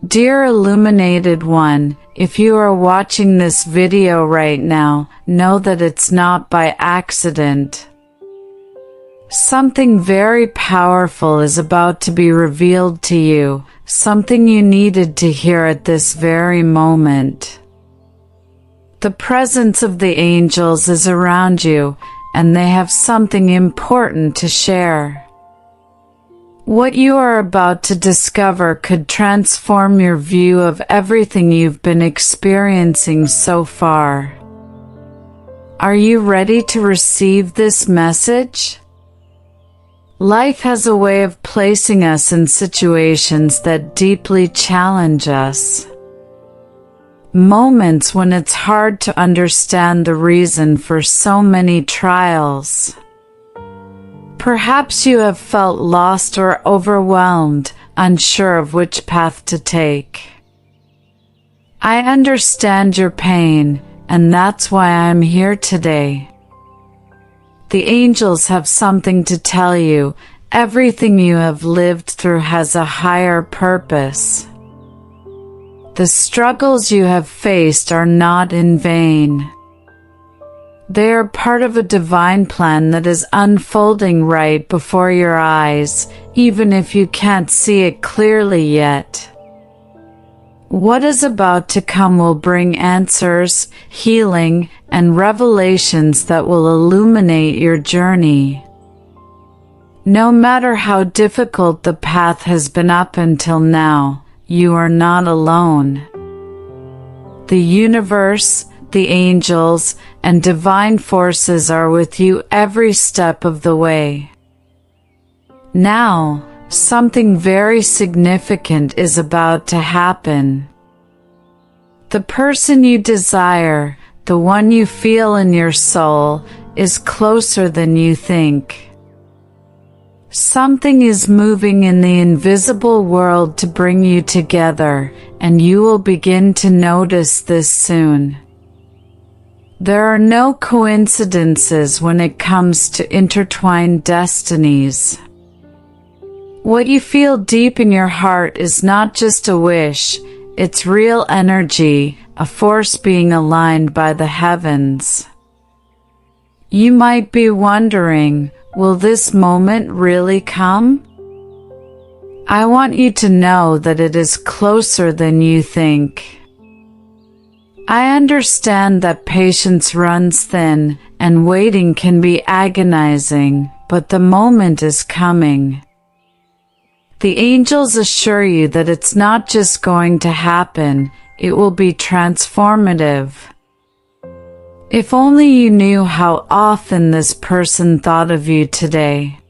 Dear Illuminated One, if you are watching this video right now, know that it's not by accident. Something very powerful is about to be revealed to you, something you needed to hear at this very moment. The presence of the angels is around you, and they have something important to share. What you are about to discover could transform your view of everything you've been experiencing so far. Are you ready to receive this message? Life has a way of placing us in situations that deeply challenge us. Moments when it's hard to understand the reason for so many trials. Perhaps you have felt lost or overwhelmed, unsure of which path to take. I understand your pain, and that's why I'm here today. The angels have something to tell you. Everything you have lived through has a higher purpose. The struggles you have faced are not in vain. They are part of a divine plan that is unfolding right before your eyes, even if you can't see it clearly yet. What is about to come will bring answers, healing, and revelations that will illuminate your journey. No matter how difficult the path has been up until now, you are not alone. The universe, the angels, and divine forces are with you every step of the way. Now, something very significant is about to happen. The person you desire, the one you feel in your soul, is closer than you think. Something is moving in the invisible world to bring you together, and you will begin to notice this soon. There are no coincidences when it comes to intertwined destinies. What you feel deep in your heart is not just a wish, it's real energy, a force being aligned by the heavens. You might be wondering, will this moment really come? I want you to know that it is closer than you think. I understand that patience runs thin, and waiting can be agonizing, but the moment is coming. The angels assure you that it's not just going to happen, it will be transformative. If only you knew how often this person thought of you today.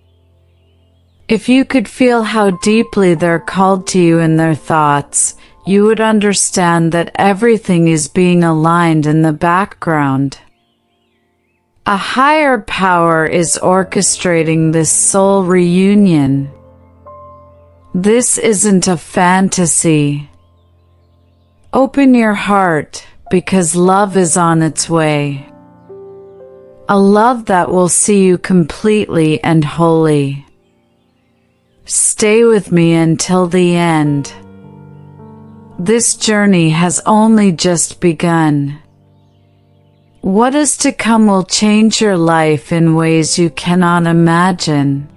If you could feel how deeply they're called to you in their thoughts, you would understand that everything is being aligned in the background. A higher power is orchestrating this soul reunion. This isn't a fantasy. Open your heart, because love is on its way. A love that will see you completely and wholly. Stay with me until the end. This journey has only just begun. What is to come will change your life in ways you cannot imagine.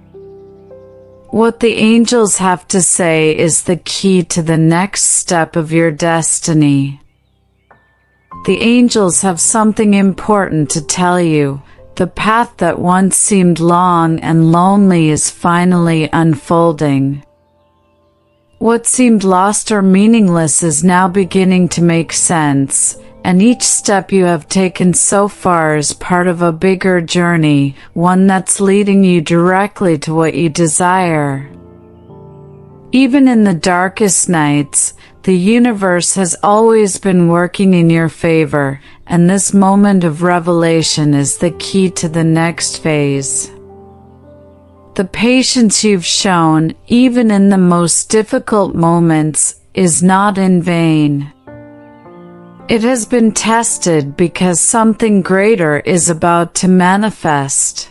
What the angels have to say is the key to the next step of your destiny. The angels have something important to tell you. The path that once seemed long and lonely is finally unfolding. What seemed lost or meaningless is now beginning to make sense, and each step you have taken so far is part of a bigger journey, one that's leading you directly to what you desire. Even in the darkest nights, the universe has always been working in your favor, and this moment of revelation is the key to the next phase. The patience you've shown, even in the most difficult moments, is not in vain. It has been tested because something greater is about to manifest.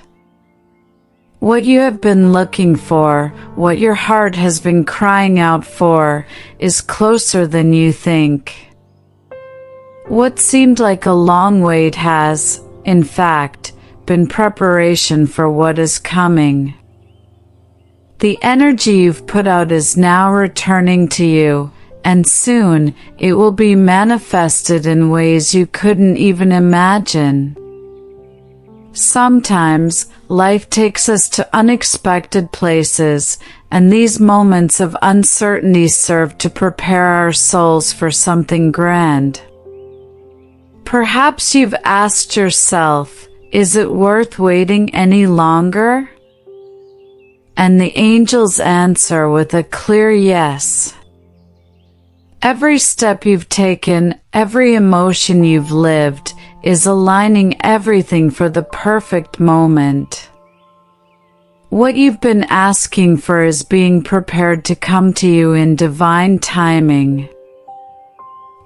What you have been looking for, what your heart has been crying out for, is closer than you think. What seemed like a long wait has, in fact, been preparation for what is coming. The energy you've put out is now returning to you, and soon it will be manifested in ways you couldn't even imagine. Sometimes, life takes us to unexpected places, and these moments of uncertainty serve to prepare our souls for something grand. Perhaps you've asked yourself, is it worth waiting any longer? And the angels answer with a clear yes. Every step you've taken, every emotion you've lived, is aligning everything for the perfect moment. What you've been asking for is being prepared to come to you in divine timing.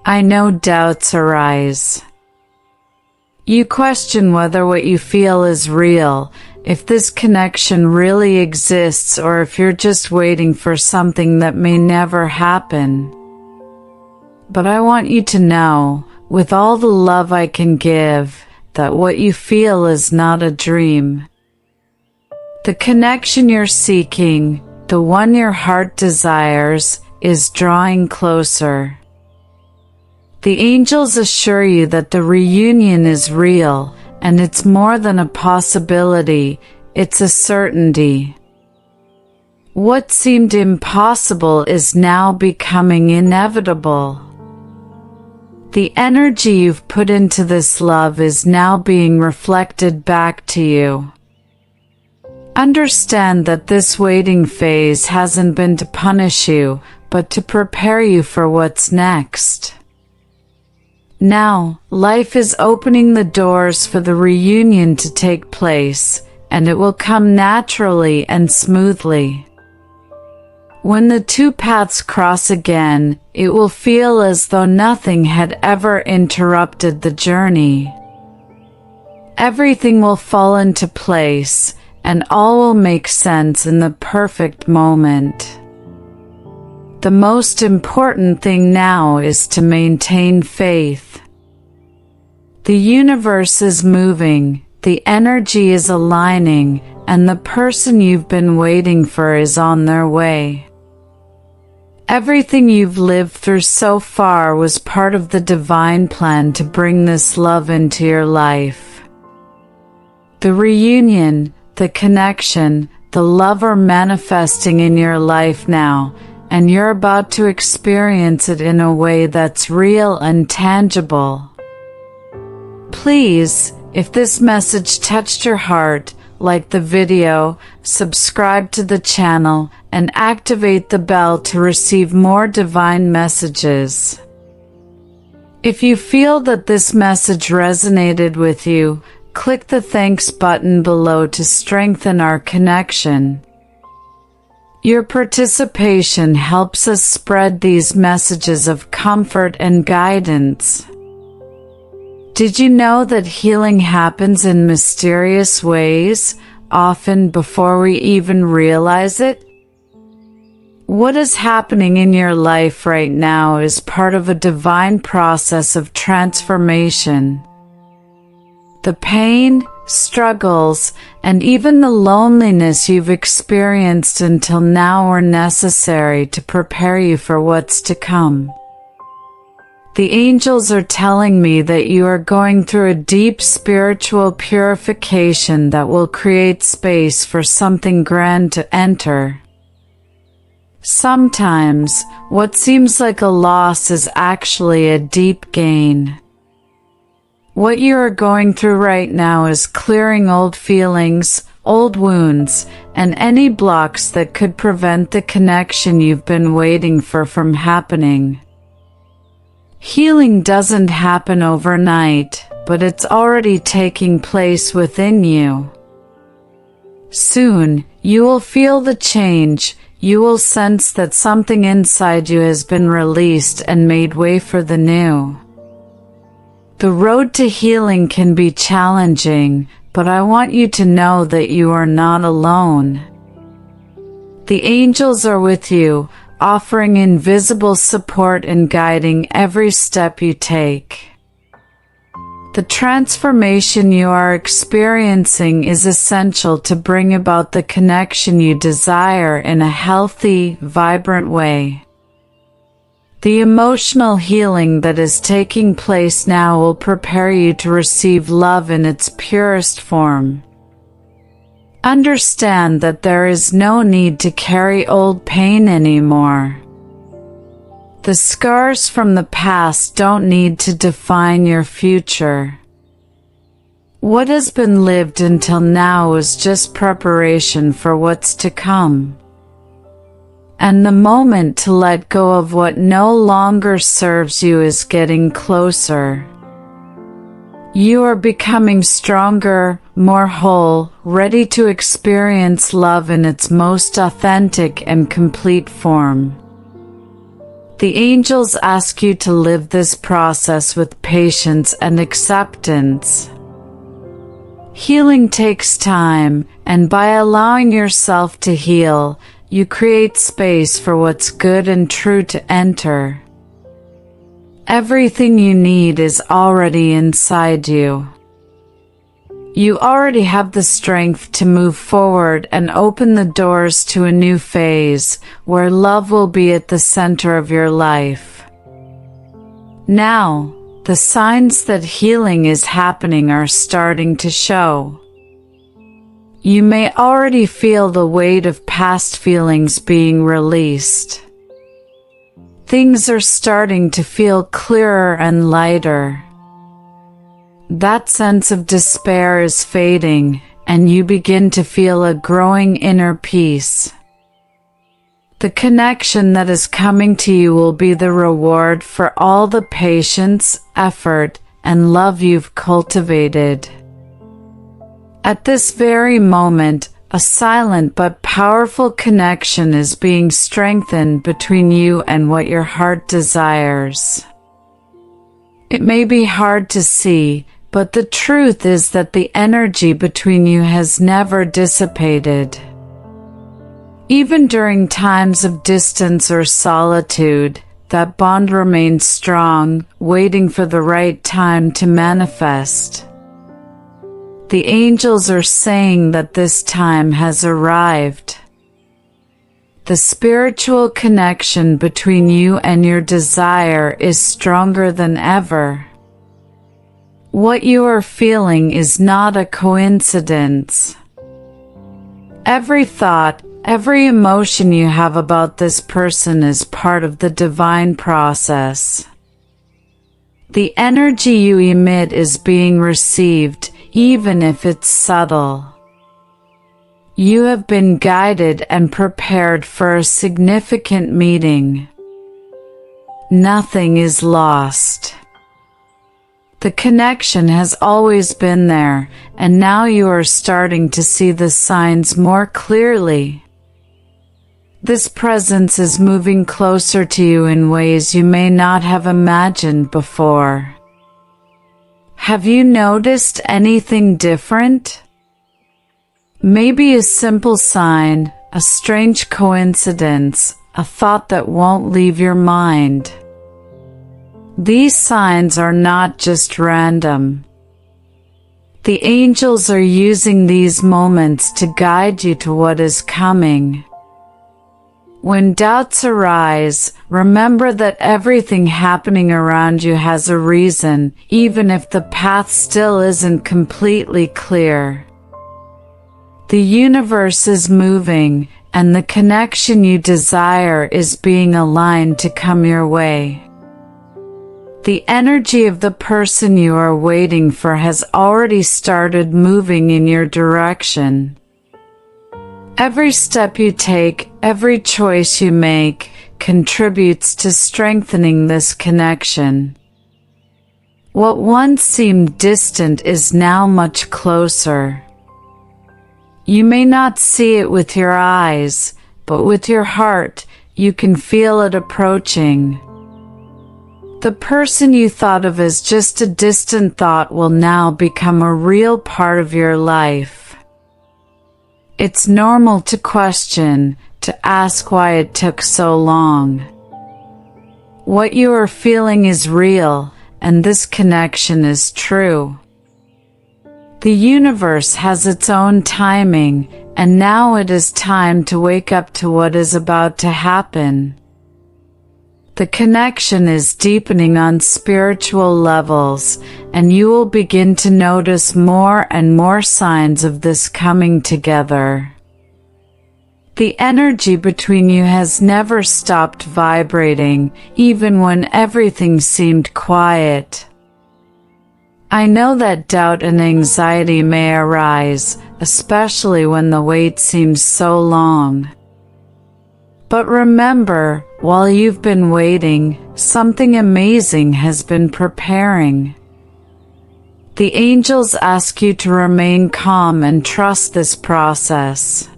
I know doubts arise. You question whether what you feel is real, if this connection really exists, or if you're just waiting for something that may never happen. But I want you to know, with all the love I can give, that what you feel is not a dream. The connection you're seeking, the one your heart desires, is drawing closer. The angels assure you that the reunion is real, and it's more than a possibility, it's a certainty. What seemed impossible is now becoming inevitable. The energy you've put into this love is now being reflected back to you. Understand that this waiting phase hasn't been to punish you, but to prepare you for what's next. Now, life is opening the doors for the reunion to take place, and it will come naturally and smoothly. When the two paths cross again, it will feel as though nothing had ever interrupted the journey. Everything will fall into place, and all will make sense in the perfect moment. The most important thing now is to maintain faith. The universe is moving, the energy is aligning, and the person you've been waiting for is on their way. Everything you've lived through so far was part of the divine plan to bring this love into your life. The reunion, the connection, the love are manifesting in your life now, and you're about to experience it in a way that's real and tangible. Please, if this message touched your heart, like the video, subscribe to the channel, and activate the bell to receive more divine messages. If you feel that this message resonated with you, click the thanks button below to strengthen our connection. Your participation helps us spread these messages of comfort and guidance. Did you know that healing happens in mysterious ways, often before we even realize it? What is happening in your life right now is part of a divine process of transformation. The pain, struggles, and even the loneliness you've experienced until now were necessary to prepare you for what's to come. The angels are telling me that you are going through a deep spiritual purification that will create space for something grand to enter. Sometimes, what seems like a loss is actually a deep gain. What you are going through right now is clearing old feelings, old wounds, and any blocks that could prevent the connection you've been waiting for from happening. Healing doesn't happen overnight, but it's already taking place within you. Soon, you will feel the change. You will sense that something inside you has been released and made way for the new. The road to healing can be challenging, but I want you to know that you are not alone. The angels are with you, offering invisible support and guiding every step you take. The transformation you are experiencing is essential to bring about the connection you desire in a healthy, vibrant way. The emotional healing that is taking place now will prepare you to receive love in its purest form. Understand that there is no need to carry old pain anymore. The scars from the past don't need to define your future. What has been lived until now is just preparation for what's to come. And the moment to let go of what no longer serves you is getting closer. You are becoming stronger, more whole, ready to experience love in its most authentic and complete form. The angels ask you to live this process with patience and acceptance. Healing takes time, and by allowing yourself to heal, you create space for what's good and true to enter. Everything you need is already inside you. You already have the strength to move forward and open the doors to a new phase where love will be at the center of your life. Now, the signs that healing is happening are starting to show. You may already feel the weight of past feelings being released. Things are starting to feel clearer and lighter. That sense of despair is fading, and you begin to feel a growing inner peace. The connection that is coming to you will be the reward for all the patience, effort, and love you've cultivated. At this very moment, a silent but powerful connection is being strengthened between you and what your heart desires. It may be hard to see, but the truth is that the energy between you has never dissipated. Even during times of distance or solitude, that bond remains strong, waiting for the right time to manifest. The angels are saying that this time has arrived. The spiritual connection between you and your desire is stronger than ever. What you are feeling is not a coincidence. Every thought, every emotion you have about this person is part of the divine process. The energy you emit is being received, even if it's subtle. You have been guided and prepared for a significant meeting. Nothing is lost. The connection has always been there, and now you are starting to see the signs more clearly. This presence is moving closer to you in ways you may not have imagined before. Have you noticed anything different? Maybe a simple sign, a strange coincidence, a thought that won't leave your mind. These signs are not just random. The angels are using these moments to guide you to what is coming. When doubts arise, remember that everything happening around you has a reason, even if the path still isn't completely clear. The universe is moving, and the connection you desire is being aligned to come your way. The energy of the person you are waiting for has already started moving in your direction. Every step you take, every choice you make, contributes to strengthening this connection. What once seemed distant is now much closer. You may not see it with your eyes, but with your heart, you can feel it approaching. The person you thought of as just a distant thought will now become a real part of your life. It's normal to question, to ask why it took so long. What you are feeling is real, and this connection is true. The universe has its own timing, and now it is time to wake up to what is about to happen. The connection is deepening on spiritual levels, and you will begin to notice more and more signs of this coming together. The energy between you has never stopped vibrating, even when everything seemed quiet. I know that doubt and anxiety may arise, especially when the wait seems so long. But remember, while you've been waiting, something amazing has been preparing. The angels ask you to remain calm and trust this process.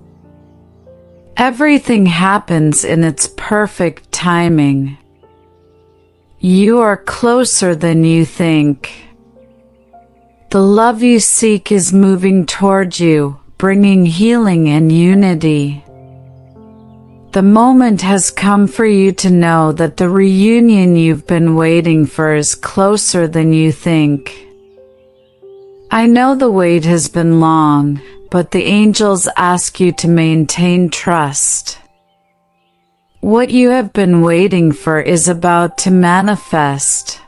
Everything happens in its perfect timing. You are closer than you think. The love you seek is moving toward you, bringing healing and unity. The moment has come for you to know that the reunion you've been waiting for is closer than you think. I know the wait has been long, but the angels ask you to maintain trust. What you have been waiting for is about to manifest.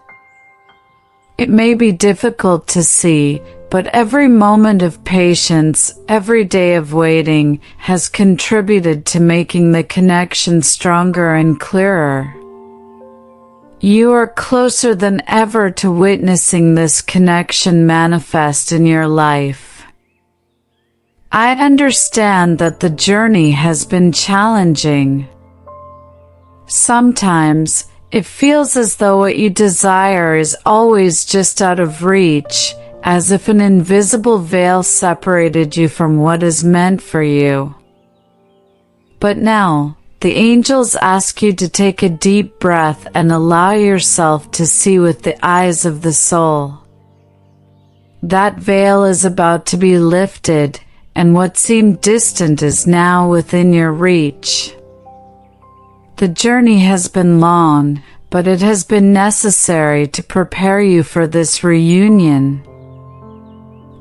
It may be difficult to see, but every moment of patience, every day of waiting, has contributed to making the connection stronger and clearer. You are closer than ever to witnessing this connection manifest in your life. I understand that the journey has been challenging. Sometimes, it feels as though what you desire is always just out of reach, as if an invisible veil separated you from what is meant for you. But now, the angels ask you to take a deep breath and allow yourself to see with the eyes of the soul. That veil is about to be lifted, and what seemed distant is now within your reach. The journey has been long, but it has been necessary to prepare you for this reunion.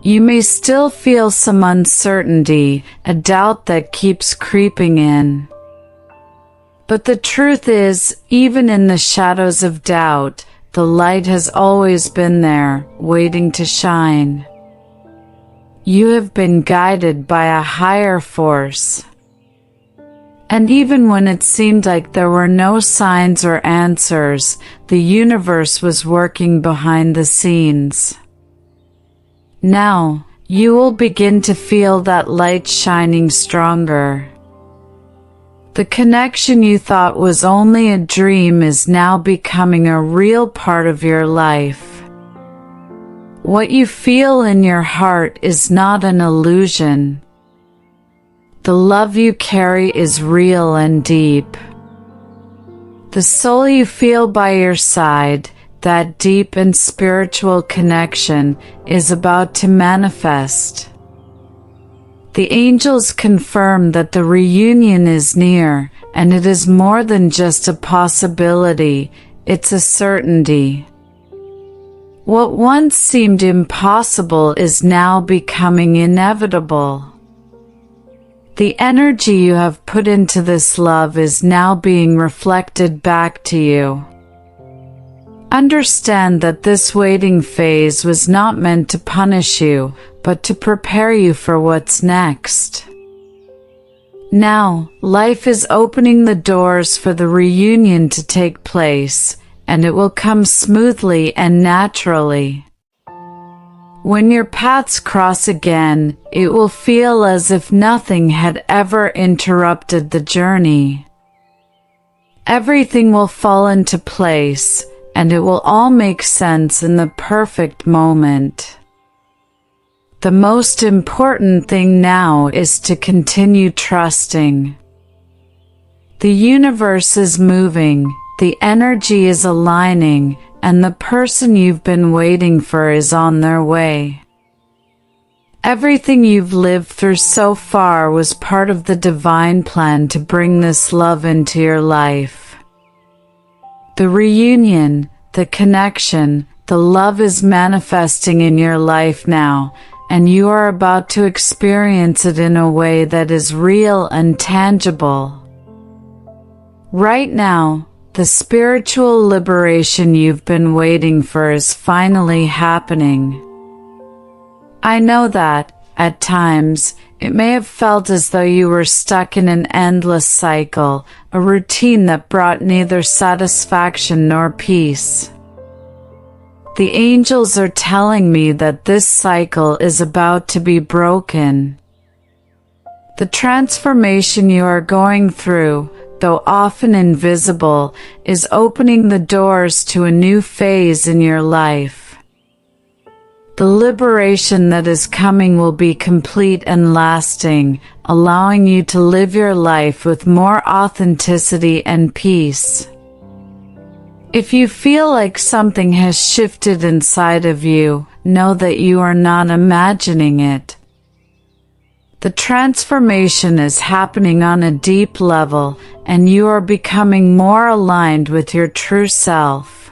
You may still feel some uncertainty, a doubt that keeps creeping in. But the truth is, even in the shadows of doubt, the light has always been there, waiting to shine. You have been guided by a higher force. And even when it seemed like there were no signs or answers, the universe was working behind the scenes. Now, you will begin to feel that light shining stronger. The connection you thought was only a dream is now becoming a real part of your life. What you feel in your heart is not an illusion. The love you carry is real and deep. The soul you feel by your side, that deep and spiritual connection, is about to manifest. The angels confirm that the reunion is near, and it is more than just a possibility, it's a certainty. What once seemed impossible is now becoming inevitable. The energy you have put into this love is now being reflected back to you. Understand that this waiting phase was not meant to punish you, but to prepare you for what's next. Now, life is opening the doors for the reunion to take place, and it will come smoothly and naturally. When your paths cross again, it will feel as if nothing had ever interrupted the journey. Everything will fall into place, and it will all make sense in the perfect moment. The most important thing now is to continue trusting. The universe is moving, the energy is aligning, and the person you've been waiting for is on their way. Everything you've lived through so far was part of the divine plan to bring this love into your life. The reunion, the connection, the love is manifesting in your life now, and you are about to experience it in a way that is real and tangible. Right now, the spiritual liberation you've been waiting for is finally happening. I know that, at times, it may have felt as though you were stuck in an endless cycle, a routine that brought neither satisfaction nor peace. The angels are telling me that this cycle is about to be broken. The transformation you are going through, though often invisible, is opening the doors to a new phase in your life. The liberation that is coming will be complete and lasting, allowing you to live your life with more authenticity and peace. If you feel like something has shifted inside of you, know that you are not imagining it. The transformation is happening on a deep level, and you are becoming more aligned with your true self.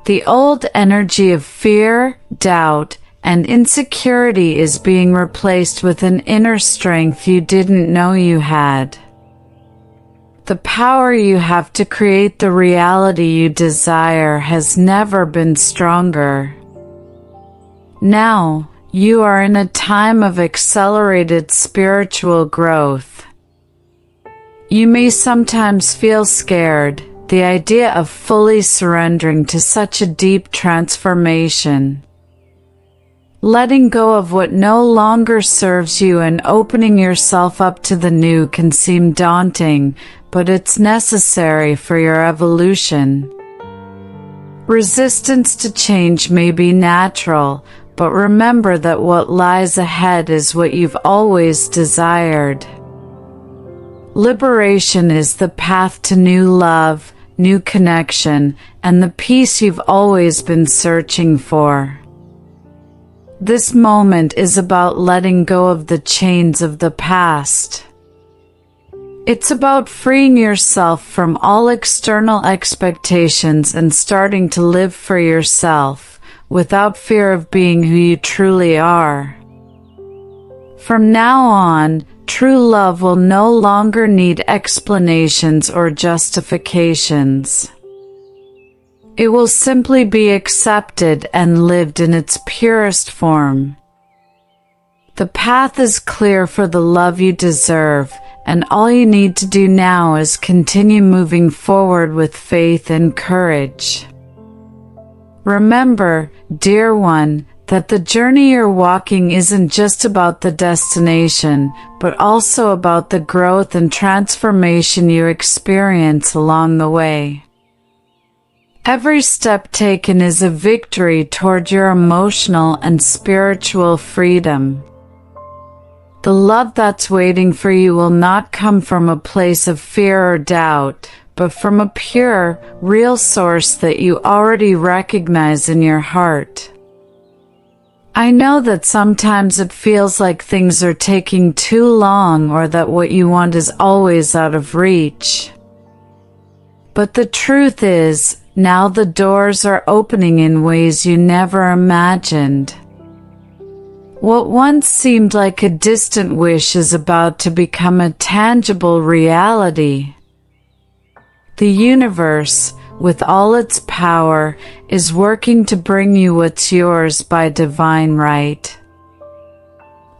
The old energy of fear, doubt, and insecurity is being replaced with an inner strength you didn't know you had. The power you have to create the reality you desire has never been stronger. Now, you are in a time of accelerated spiritual growth. You may sometimes feel scared. The idea of fully surrendering to such a deep transformation. Letting go of what no longer serves you and opening yourself up to the new can seem daunting, but it's necessary for your evolution. Resistance to change may be natural, but remember that what lies ahead is what you've always desired. Liberation is the path to new love, new connection, and the peace you've always been searching for. This moment is about letting go of the chains of the past. It's about freeing yourself from all external expectations and starting to live for yourself, without fear of being who you truly are. From now on, true love will no longer need explanations or justifications. It will simply be accepted and lived in its purest form. The path is clear for the love you deserve, and all you need to do now is continue moving forward with faith and courage. Remember, dear one, that the journey you're walking isn't just about the destination, but also about the growth and transformation you experience along the way. Every step taken is a victory toward your emotional and spiritual freedom. The love that's waiting for you will not come from a place of fear or doubt, but from a pure, real source that you already recognize in your heart. I know that sometimes it feels like things are taking too long or that what you want is always out of reach. But the truth is, now the doors are opening in ways you never imagined. What once seemed like a distant wish is about to become a tangible reality. The universe, with all its power, is working to bring you what's yours by divine right.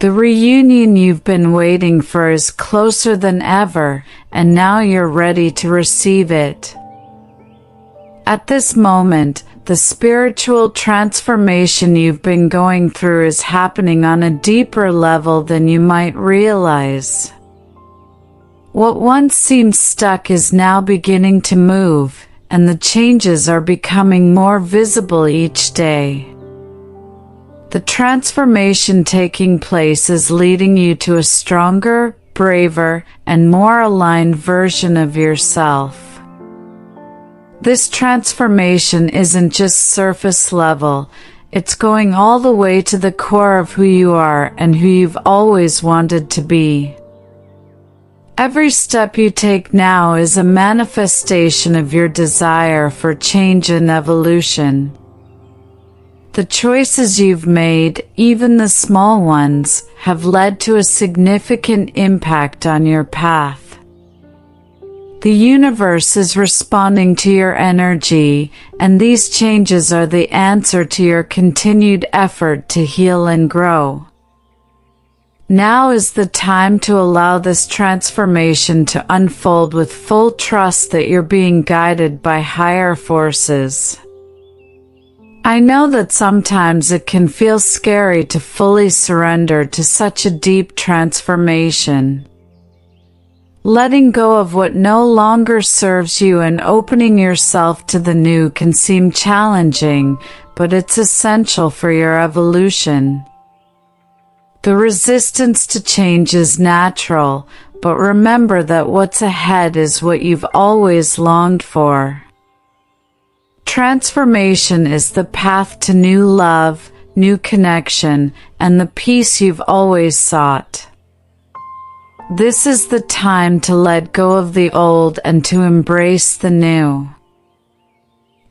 The reunion you've been waiting for is closer than ever, and now you're ready to receive it. At this moment, the spiritual transformation you've been going through is happening on a deeper level than you might realize. What once seemed stuck is now beginning to move, and the changes are becoming more visible each day. The transformation taking place is leading you to a stronger, braver, and more aligned version of yourself. This transformation isn't just surface level, it's going all the way to the core of who you are and who you've always wanted to be. Every step you take now is a manifestation of your desire for change and evolution. The choices you've made, even the small ones, have led to a significant impact on your path. The universe is responding to your energy, and these changes are the answer to your continued effort to heal and grow. Now is the time to allow this transformation to unfold with full trust that you're being guided by higher forces. I know that sometimes it can feel scary to fully surrender to such a deep transformation. Letting go of what no longer serves you and opening yourself to the new can seem challenging, but it's essential for your evolution. The resistance to change is natural, but remember that what's ahead is what you've always longed for. Transformation is the path to new love, new connection, and the peace you've always sought. This is the time to let go of the old and to embrace the new.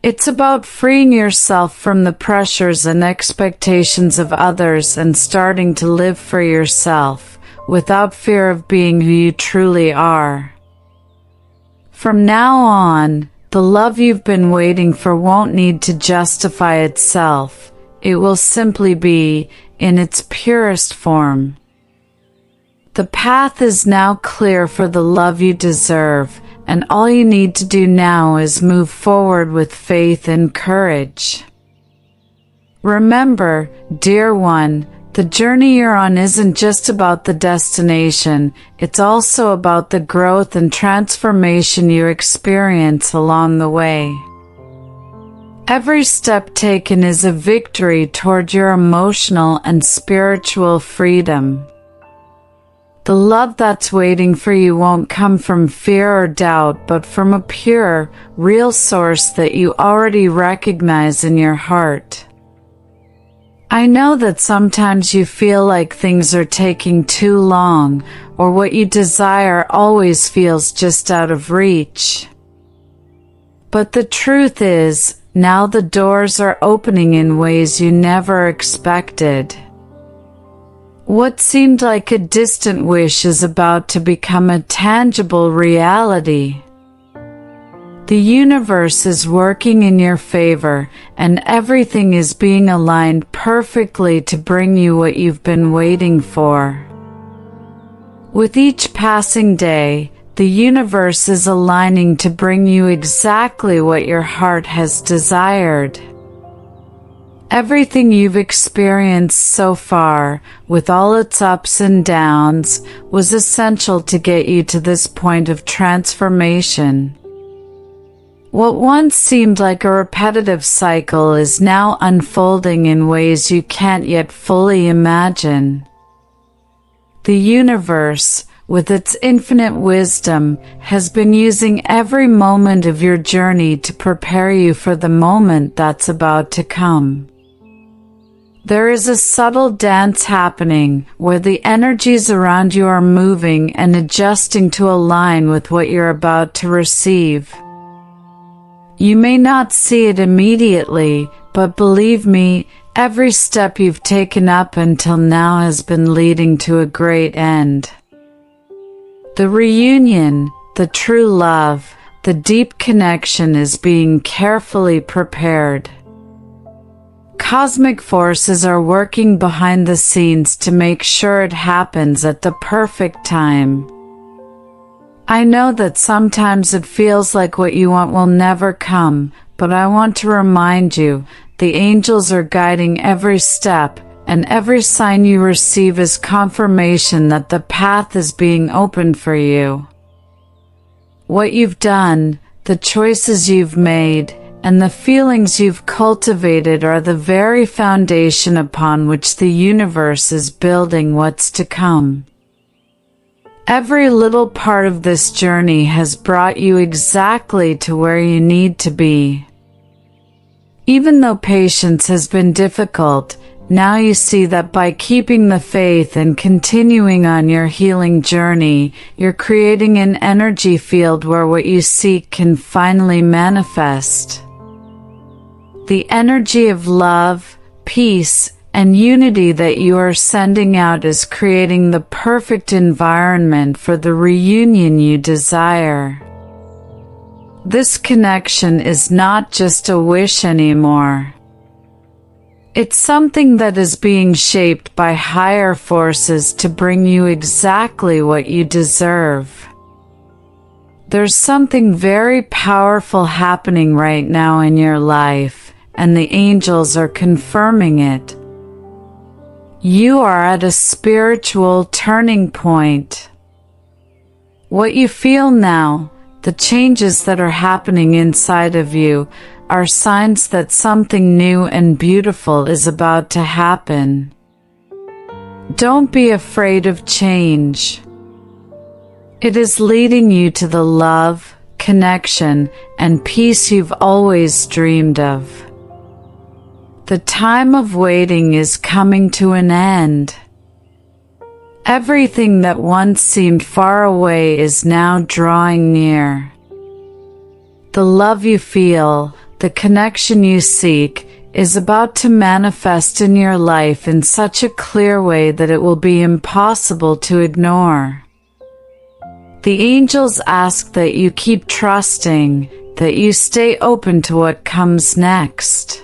It's about freeing yourself from the pressures and expectations of others and starting to live for yourself, without fear of being who you truly are. From now on, the love you've been waiting for won't need to justify itself. It will simply be, in its purest form. The path is now clear for the love you deserve, and all you need to do now is move forward with faith and courage. Remember, dear one, the journey you're on isn't just about the destination, it's also about the growth and transformation you experience along the way. Every step taken is a victory toward your emotional and spiritual freedom. The love that's waiting for you won't come from fear or doubt, but from a pure, real source that you already recognize in your heart. I know that sometimes you feel like things are taking too long, or what you desire always feels just out of reach. But the truth is, now the doors are opening in ways you never expected. What seemed like a distant wish is about to become a tangible reality. The universe is working in your favor, and everything is being aligned perfectly to bring you what you've been waiting for. With each passing day, the universe is aligning to bring you exactly what your heart has desired. Everything you've experienced so far, with all its ups and downs, was essential to get you to this point of transformation. What once seemed like a repetitive cycle is now unfolding in ways you can't yet fully imagine. The universe, with its infinite wisdom, has been using every moment of your journey to prepare you for the moment that's about to come. There is a subtle dance happening, where the energies around you are moving and adjusting to align with what you're about to receive. You may not see it immediately, but believe me, every step you've taken up until now has been leading to a great end. The reunion, the true love, the deep connection is being carefully prepared. Cosmic forces are working behind the scenes to make sure it happens at the perfect time. I know that sometimes it feels like what you want will never come, but I want to remind you, the angels are guiding every step, and every sign you receive is confirmation that the path is being opened for you. What you've done, the choices you've made, and the feelings you've cultivated are the very foundation upon which the universe is building what's to come. Every little part of this journey has brought you exactly to where you need to be. Even though patience has been difficult, now you see that by keeping the faith and continuing on your healing journey, you're creating an energy field where what you seek can finally manifest. The energy of love, peace, and unity that you are sending out is creating the perfect environment for the reunion you desire. This connection is not just a wish anymore. It's something that is being shaped by higher forces to bring you exactly what you deserve. There's something very powerful happening right now in your life, and the angels are confirming it. You are at a spiritual turning point. What you feel now, the changes that are happening inside of you, are signs that something new and beautiful is about to happen. Don't be afraid of change. It is leading you to the love, connection, and peace you've always dreamed of. The time of waiting is coming to an end. Everything that once seemed far away is now drawing near. The love you feel, the connection you seek, is about to manifest in your life in such a clear way that it will be impossible to ignore. The angels ask that you keep trusting, that you stay open to what comes next.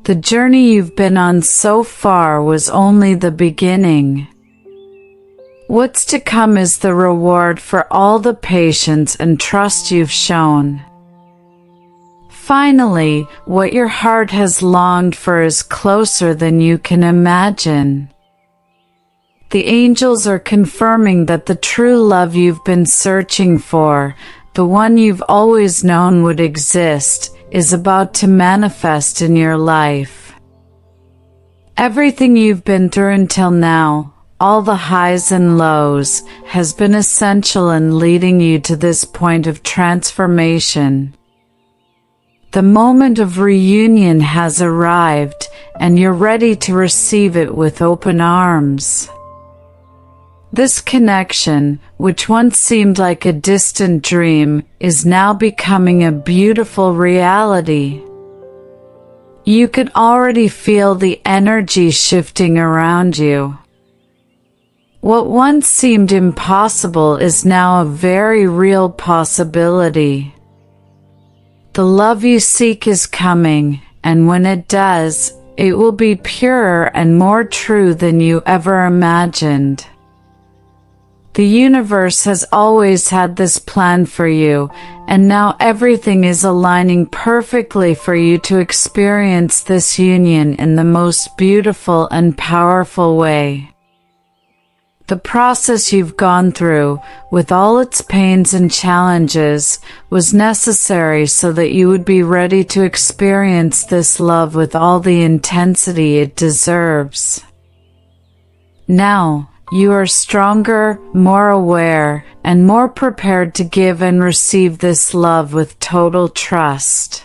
The journey you've been on so far was only the beginning. What's to come is the reward for all the patience and trust you've shown. Finally, what your heart has longed for is closer than you can imagine. The angels are confirming that the true love you've been searching for, the one you've always known would exist, is about to manifest in your life. Everything you've been through until now, all the highs and lows, has been essential in leading you to this point of transformation. The moment of reunion has arrived, and you're ready to receive it with open arms. This connection, which once seemed like a distant dream, is now becoming a beautiful reality. You can already feel the energy shifting around you. What once seemed impossible is now a very real possibility. The love you seek is coming, and when it does, it will be purer and more true than you ever imagined. The universe has always had this plan for you, and now everything is aligning perfectly for you to experience this union in the most beautiful and powerful way. The process you've gone through, with all its pains and challenges, was necessary so that you would be ready to experience this love with all the intensity it deserves. Now, you are stronger, more aware, and more prepared to give and receive this love with total trust.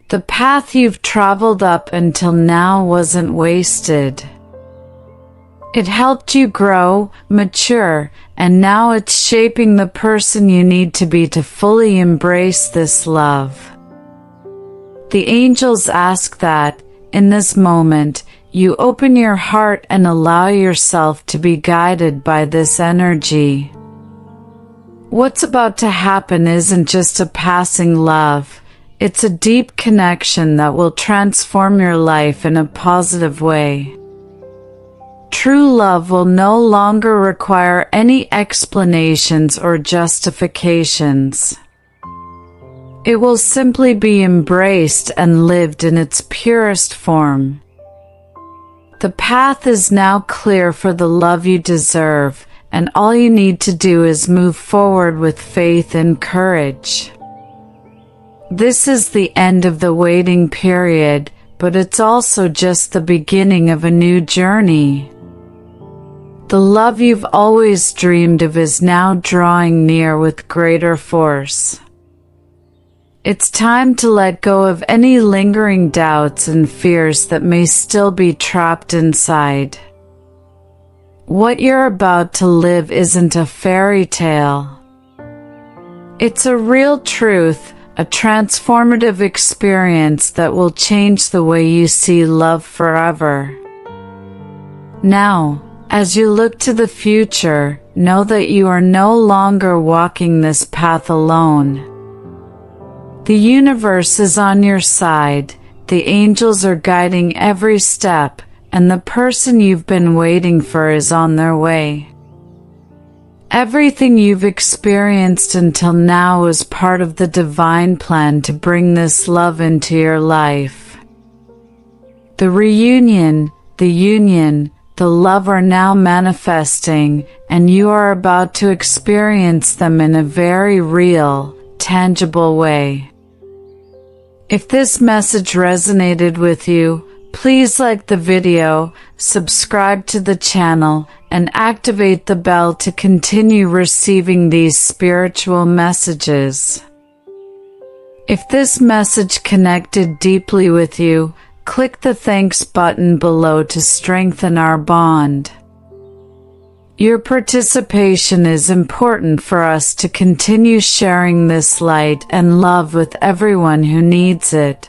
The path you've traveled up until now wasn't wasted. It helped you grow, mature, and now it's shaping the person you need to be to fully embrace this love. The angels ask that, in this moment, you open your heart and allow yourself to be guided by this energy. What's about to happen isn't just a passing love, it's a deep connection that will transform your life in a positive way. True love will no longer require any explanations or justifications. It will simply be embraced and lived in its purest form. The path is now clear for the love you deserve, and all you need to do is move forward with faith and courage. This is the end of the waiting period, but it's also just the beginning of a new journey. The love you've always dreamed of is now drawing near with greater force. It's time to let go of any lingering doubts and fears that may still be trapped inside. What you're about to live isn't a fairy tale. It's a real truth, a transformative experience that will change the way you see love forever. Now, as you look to the future, know that you are no longer walking this path alone. The universe is on your side, the angels are guiding every step, and the person you've been waiting for is on their way. Everything you've experienced until now is part of the divine plan to bring this love into your life. The reunion, the union, the love are now manifesting, and you are about to experience them in a very real, tangible way. If this message resonated with you, please like the video, subscribe to the channel, and activate the bell to continue receiving these spiritual messages. If this message connected deeply with you, click the thanks button below to strengthen our bond. Your participation is important for us to continue sharing this light and love with everyone who needs it.